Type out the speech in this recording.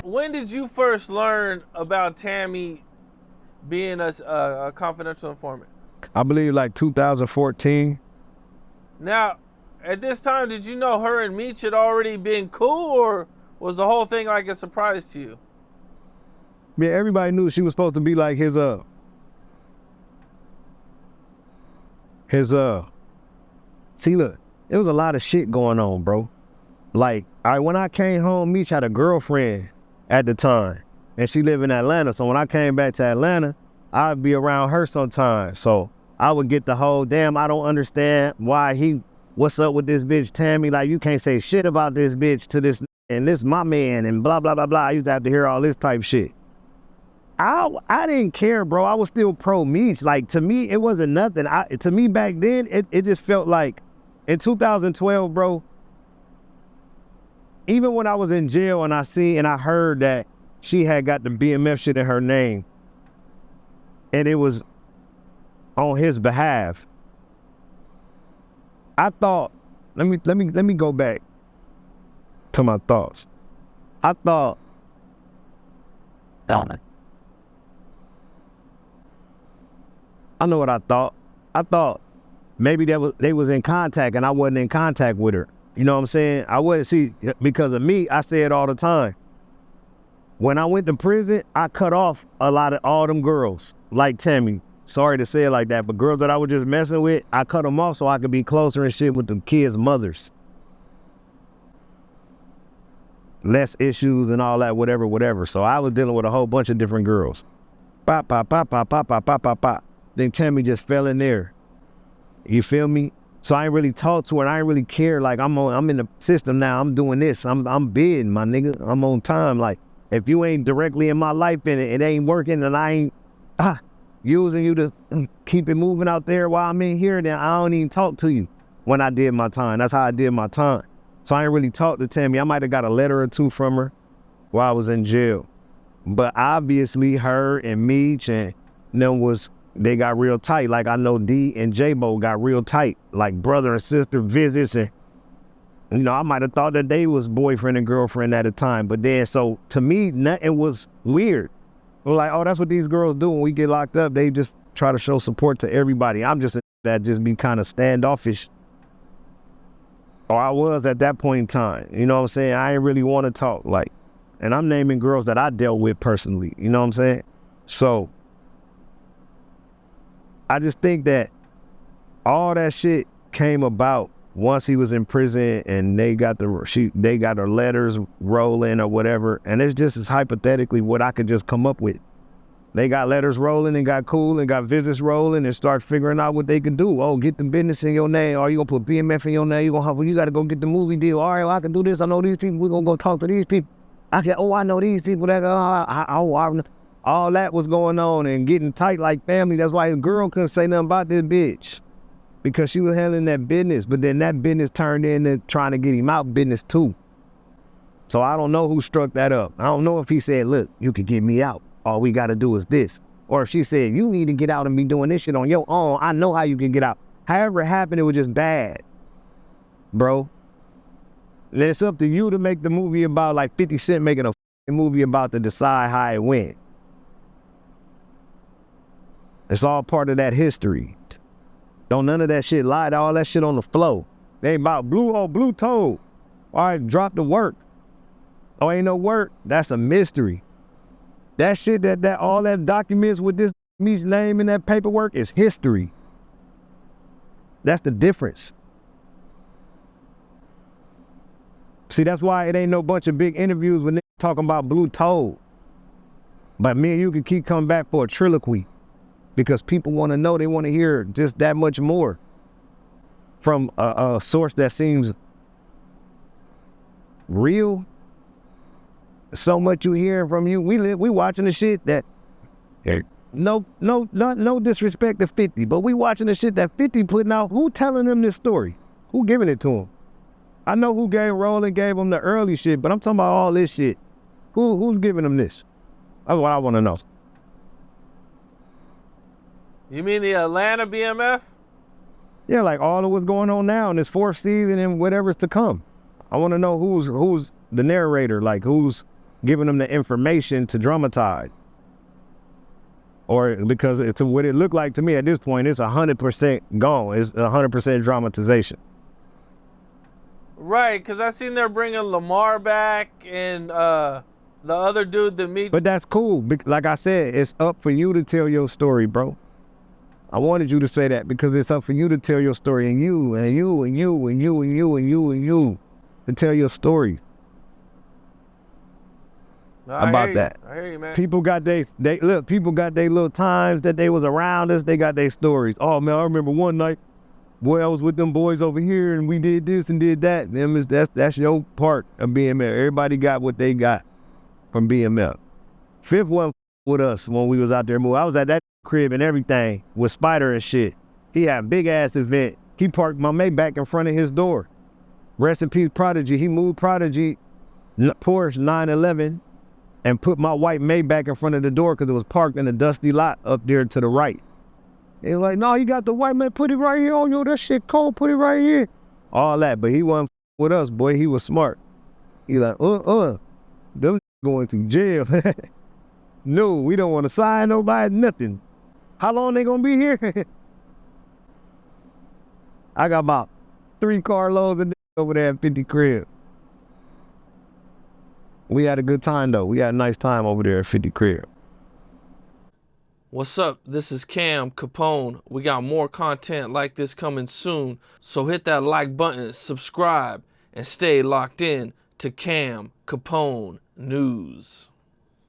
When did you first learn about Tammy being a confidential informant? I believe like 2014. Now, at this time, did you know her and Meech had already been cool, or was the whole thing like a surprise to you? Yeah, everybody knew she was supposed to be like his see, look, there was a lot of shit going on, bro. Like, when I came home, Meech had a girlfriend at the time, and she lived in Atlanta. So when I came back to Atlanta, I'd be around her sometimes. So I would get the whole, damn, I don't understand what's up with this bitch Tammy? Like, you can't say shit about this bitch to this, and this my man, and blah, blah, blah, blah. I used to have to hear all this type shit. I didn't care, bro. I was still pro Meech. Like, to me, it wasn't nothing. To me back then, it just felt like, in 2012, bro, even when I was in jail and I heard that she had got the BMF shit in her name, and it was on his behalf, I thought, let me go back to my thoughts. I thought, I know what I thought. I thought maybe they was in contact and I wasn't in contact with her. You know what I'm saying? I wouldn't see, because of me, I say it all the time. When I went to prison, I cut off all them girls, like Tammy. Sorry to say it like that, but girls that I was just messing with, I cut them off so I could be closer and shit with the kids' mothers. Less issues and all that, whatever. So I was dealing with a whole bunch of different girls. Pop, pop, pop, pop, pop, pop, pop, pop, pop. Then Tammy just fell in there. You feel me? So I ain't really talk to her, and I ain't really care. Like, I'm in the system now. I'm doing this. I'm bidding, my nigga. I'm on time. Like, if you ain't directly in my life and it ain't working, and I ain't using you to keep it moving out there while I'm in here, then I don't even talk to you when I did my time. That's how I did my time. So I ain't really talk to Tammy. I might have got a letter or two from her while I was in jail. But obviously her and Meech and them they got real tight. Like, I know D and J-Bo got real tight, like brother and sister visits. And, you know, I might have thought that they was boyfriend and girlfriend at the time. But then, so to me, nothing was weird. It was like, oh, that's what these girls do when we get locked up. They just try to show support to everybody. I'm just that just be kind of standoffish. Or I was at that point in time. You know what I'm saying? I ain't really want to talk. Like, and I'm naming girls that I dealt with personally. You know what I'm saying? So I just think that all that shit came about once he was in prison, and they got her letters rolling or whatever. And it's just as hypothetically what I could just come up with. They got letters rolling and got cool and got visits rolling and start figuring out what they can do. Oh, get the business in your name. Or you gonna put BMF in your name? You gotta go get the movie deal. All right, well, I can do this. I know these people. We're gonna go talk to these people. I know these people that all that was going on and getting tight like family. That's why his girl couldn't say nothing about this bitch, because she was handling that business. But then that business turned into trying to get him out business too. So I don't know who struck that up. I don't know if he said, look, you can get me out. All we got to do is this. Or if she said, you need to get out and be doing this shit on your own. I know how you can get out. However it happened, it was just bad, bro. And it's up to you to make the movie about, like 50 Cent making a movie about to decide how it went. It's all part of that history. Don't none of that shit lie. All that shit on the flow. They ain't about Bleu. Oh, Bleu told. All right, drop the work. Oh, ain't no work. That's a mystery. That shit, all that documents with this Meech's name in that paperwork is history. That's the difference. See, that's why it ain't no bunch of big interviews when they talking about Bleu told. But me and you can keep coming back for a triloquy, because people want to know. They want to hear just that much more from a source that seems real. So much you hearing from you. We watching the shit that, no disrespect to 50, but we watching the shit that 50 putting out. Who telling them this story? Who giving it to him? I know who Roland gave him the early shit, but I'm talking about all this shit. Who's giving him this? That's what I want to know. You mean the Atlanta BMF? Yeah, like all of what's going on now in this fourth season and whatever's to come. I want to know who's the narrator, like who's giving them the information to dramatize. Or because it's what it looked like to me at this point, it's 100% gone. It's 100% dramatization. Right, because I seen they're bringing Lamar back and the other dude that meets. But that's cool. Like I said, it's up for you to tell your story, bro. I wanted you to say that because it's up for you to tell your story, and you to tell your story. About that. I hear you, man. People got people got their little times that they was around us. They got their stories. Oh man, I remember one night, boy, I was with them boys over here and we did this and did that. That's your part of BMF. Everybody got what they got from BMF. Fifth wasn't with us when we was out there moving. I was at that crib and everything with Spider and shit. He had a big ass event. He parked my Maybach in front of his door. Rest in peace, Prodigy. He moved Prodigy Porsche 911 and put my white Maybach in front of the door because it was parked in a dusty lot up there to the right. They was like, no, you got the white man, put it right here. Oh, yo, that shit cold, put it right here. All that, but he wasn't with us, boy. He was smart. He like, them going to jail. No, we don't want to sign nobody, nothing. How long they gonna be here? I got about 3 carloads of over there at 50 crib. We had a good time though. We had a nice time over there at 50 crib. What's up? This is Cam Capone. We got more content like this coming soon. So hit that like button, subscribe, and stay locked in to Cam Capone News.